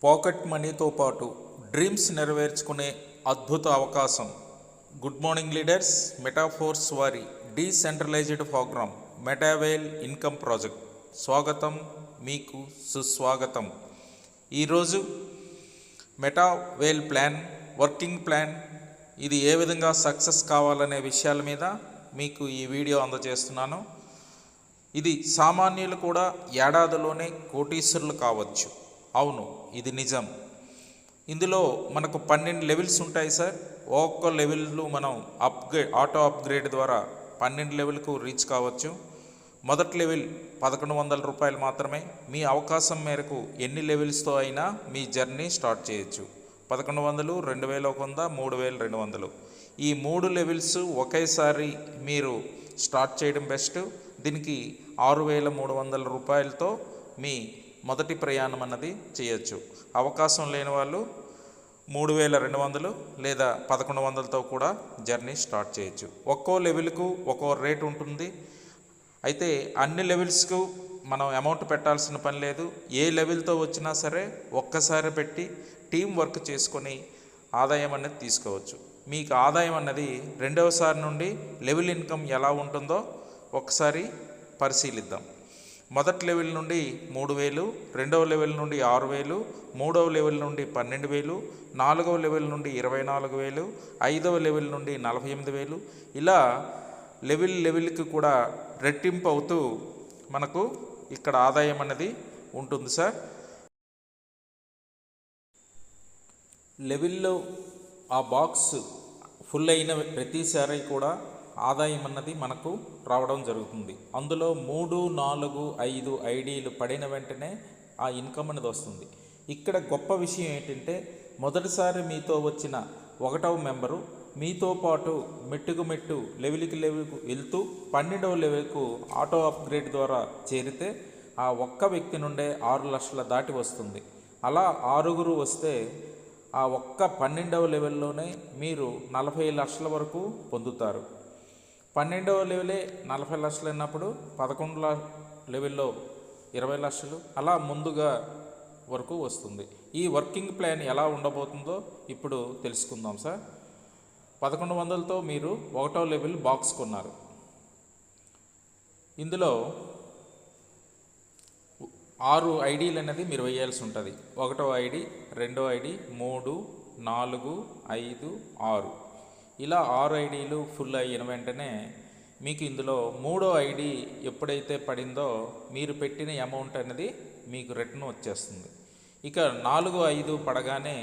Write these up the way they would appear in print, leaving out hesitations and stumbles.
Pocket మనీతో పాటు dreams నెరవేర్చుకునే అద్భుత అవకాశం. Good morning leaders. మెటాఫోర్స్ వారి డీసెంట్రలైజ్డ్ ప్రోగ్రామ్ మెటావేల్ ఇన్కమ్ ప్రాజెక్ట్ స్వాగతం, మీకు సుస్వాగతం. ఈరోజు మెటావేల్ ప్లాన్, వర్కింగ్ ప్లాన్, ఇది ఏ విధంగా సక్సెస్ కావాలనే విషయాల మీద మీకు ఈ వీడియో అందజేస్తున్నాను. ఇది సామాన్యులు కూడా ఏడాదిలోనే కోటీశ్వరులు కావచ్చు. అవును, ఇది నిజం. ఇందులో మనకు 12 లెవెల్స్ ఉంటాయి సార్. ఒక్కొక్క లెవెల్లు మనం ఆటో అప్గ్రేడ్ ద్వారా 12 లెవెల్కు రీచ్ కావచ్చు. మొదటి లెవెల్ 1100 రూపాయలు మాత్రమే. మీ అవకాశం మేరకు ఎన్ని లెవెల్స్తో అయినా మీ జర్నీ స్టార్ట్ చేయొచ్చు. 1100, 2100, 3200 ఈ 3 లెవెల్స్ ఒకేసారి మీరు స్టార్ట్ చేయడం బెస్ట్. దీనికి 6300 రూపాయలతో మీ మొదటి ప్రయాణం అన్నది చేయొచ్చు. అవకాశం లేని వాళ్ళు 3200 లేదా 1100తో కూడా జర్నీ స్టార్ట్ చేయొచ్చు. ఒక్కో లెవెల్కు ఒక్కో రేట్ ఉంటుంది. అయితే అన్ని లెవెల్స్కు మనం అమౌంట్ పెట్టాల్సిన పని లేదు. ఏ లెవెల్తో వచ్చినా సరే ఒక్కసారి పెట్టి టీం వర్క్ చేసుకొని ఆదాయం అనేది తీసుకోవచ్చు. మీకు ఆదాయం అన్నది రెండవసారి నుండి లెవెల్ ఇన్కమ్ ఎలా ఉంటుందో ఒకసారి పరిశీలిద్దాం. మొదటి లెవెల్ నుండి 3000, రెండవ లెవెల్ నుండి 6000, మూడవ లెవెల్ నుండి 12000, నాలుగవ లెవెల్ నుండి 24000, ఐదవ లెవెల్ నుండి 48000 ఇలా లెవెల్కి కూడా రెట్టింపు అవుతూ మనకు ఇక్కడ ఆదాయం అనేది ఉంటుంది సార్. లెవెల్లో ఆ బాక్స్ ఫుల్ అయిన ప్రతిసారి కూడా ఆదాయం అన్నది మనకు రావడం జరుగుతుంది. అందులో 3, 4, 5 ఐడీలు పడిన వెంటనే ఆ ఇన్కమ్ అనేది వస్తుంది. ఇక్కడ గొప్ప విషయం ఏంటంటే, మొదటిసారి మీతో వచ్చిన 1వ మెంబరు మీతో పాటు మెట్టు లెవెల్కి వెళ్తూ 12వ లెవెల్కు ఆటో అప్గ్రేడ్ ద్వారా చేరితే ఆ ఒక్క వ్యక్తి నుండే 6 లక్షల దాటి వస్తుంది. అలా 6గురు వస్తే ఆ ఒక్క 12వ లెవెల్లోనే మీరు 40 లక్షల వరకు పొందుతారు. 12వ లెవెలే 40 లక్షలు అయినప్పుడు 11వ లెవెల్లో 20 లక్షలు అలా ముందుగా వరకు వస్తుంది. ఈ వర్కింగ్ ప్లాన్ ఎలా ఉండబోతుందో ఇప్పుడు తెలుసుకుందాం సార్. 1100తో మీరు 1వ లెవెల్ బాక్స్ కొన్నారు. ఇందులో 6 ఐడీలు అనేది మీరు వేయాల్సి ఉంటుంది. 1వ ఐడి, 2వ ఐడి, 3, 4, 5, 6 ఇలా 6 ఐడీలు ఫుల్ అయిన వెంటనే మీకు ఇందులో 3వ ఐడి ఎప్పుడైతే పడిందో మీరు పెట్టిన అమౌంట్ అనేది మీకు రిటర్న్ వచ్చేస్తుంది. ఇక 4, 5 పడగానే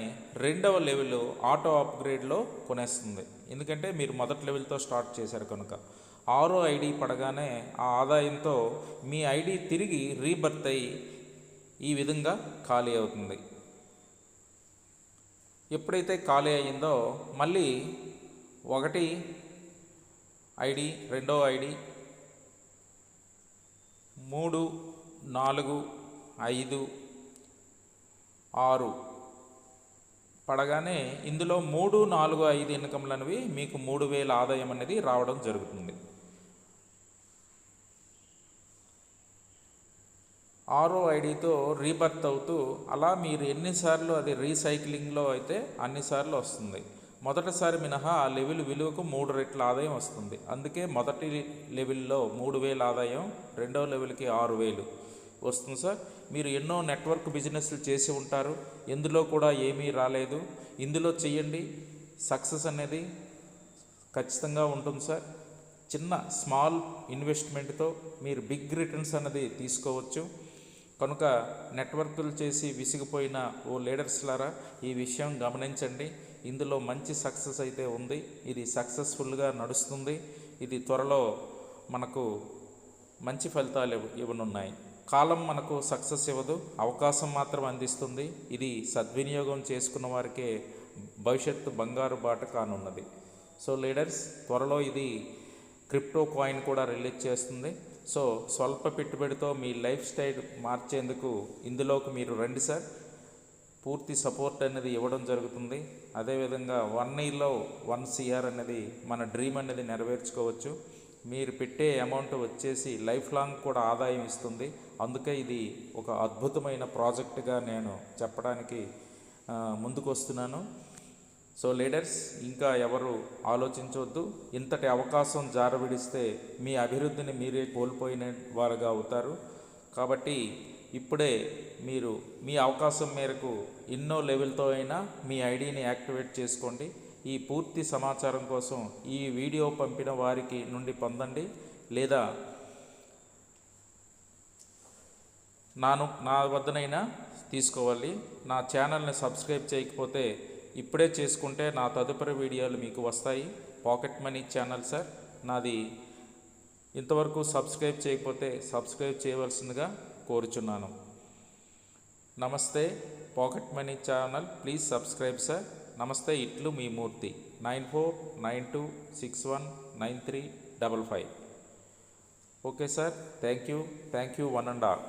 2వ లెవెల్ ఆటో అప్గ్రేడ్లో కొనేస్తుంది. ఎందుకంటే మీరు మొదటి లెవెల్తో స్టార్ట్ చేశారు కనుక. 6వ ఐడి పడగానే ఆ ఆదాయంతో మీ ఐడి తిరిగి రీబర్త్ అయ్యి ఈ విధంగా ఖాళీ అవుతుంది. ఎప్పుడైతే ఖాళీ అయ్యిందో మళ్ళీ 1 ఐడి, 2వ ఐడి, 3, 4, 5, 6 పడగానే ఇందులో 3, 4, 5 ఇన్కమ్లు అనేవి మీకు 3000 ఆదాయం అనేది రావడం జరుగుతుంది. 6వ ఐడితో రీబర్త్ అవుతూ అలా మీరు ఎన్నిసార్లు అది రీసైక్లింగ్లో అయితే అన్నిసార్లు వస్తుంది. మొదటిసారి మినహా ఆ లెవెల్ విలువకు 3 రెట్ల ఆదాయం వస్తుంది. అందుకే మొదటి లెవెల్లో 3000 ఆదాయం, 2వ లెవెల్కి 6000 వస్తుంది సార్. మీరు ఎన్నో నెట్వర్క్ బిజినెస్లు చేసి ఉంటారు, ఎందులో కూడా ఏమీ రాలేదు. ఇందులో చెయ్యండి, సక్సెస్ అనేది ఖచ్చితంగా ఉంటుంది సార్. చిన్న స్మాల్ ఇన్వెస్ట్మెంట్తో మీరు బిగ్ రిటర్న్స్ అనేది తీసుకోవచ్చు. కనుక నెట్వర్క్లు చేసి విసిగిపోయిన ఓ లీడర్స్లారా ఈ విషయం గమనించండి. ఇందులో మంచి సక్సెస్ అయితే ఉంది. ఇది సక్సెస్ఫుల్గా నడుస్తుంది. ఇది త్వరలో మనకు మంచి ఫలితాలు ఇవ్వనున్నాయి. కాలం మనకు సక్సెస్ ఇవ్వదు, అవకాశం మాత్రం అందిస్తుంది. ఇది సద్వినియోగం చేసుకున్న వారికే భవిష్యత్తు బంగారు బాట కానున్నది. సో లీడర్స్, త్వరలో ఇది క్రిప్టో కాయిన్ కూడా రిలీజ్ చేస్తుంది. సో స్వల్ప పెట్టుబడితో మీ లైఫ్ స్టైల్ మార్చేందుకు ఇందులోకి మీరు రండి సార్. పూర్తి సపోర్ట్ అనేది ఇవ్వడం జరుగుతుంది. అదేవిధంగా 1 ఇయర్లో 1 CR అనేది మన డ్రీమ్ అనేది నెరవేర్చుకోవచ్చు. మీరు పెట్టే అమౌంట్ వచ్చేసి లైఫ్ లాంగ్ కూడా ఆదాయం ఇస్తుంది. అందుకే ఇది ఒక అద్భుతమైన ప్రాజెక్టుగా నేను చెప్పడానికి ముందుకు వస్తున్నాను. సో లీడర్స్, ఇంకా ఎవరు ఆలోచించవద్దు. ఇంతటి అవకాశం జారవిడిస్తే మీ అభివృద్ధిని మీరే కోల్పోయిన వారుగా అవుతారు. కాబట్టి ఇప్పుడే మీరు మీ అవకాశం మేరకు ఎన్నో లెవెల్తో అయినా మీ ఐడిని యాక్టివేట్ చేసుకోండి. ఈ పూర్తి సమాచారం కోసం ఈ వీడియో పంపిన వారికి నుండి పొందండి, లేదా నా వద్దనైనా తీసుకోవాలి. నా ఛానల్ని సబ్స్క్రైబ్ చేయకపోతే ఇప్పుడే చేసుకుంటే నా తదుపరి వీడియోలు మీకు వస్తాయి. పాకెట్ మనీ ఛానల్ సార్ నాది. ఇంతవరకు సబ్స్క్రైబ్ చేయకపోతే సబ్స్క్రైబ్ చేయవలసిందిగా కోరుచున్నాను. నమస్తే, pocket money channel please subscribe sir. నమస్తే, ఇట్లు మీ మూర్తి. 9492619355. Okay sir, thank you one and all.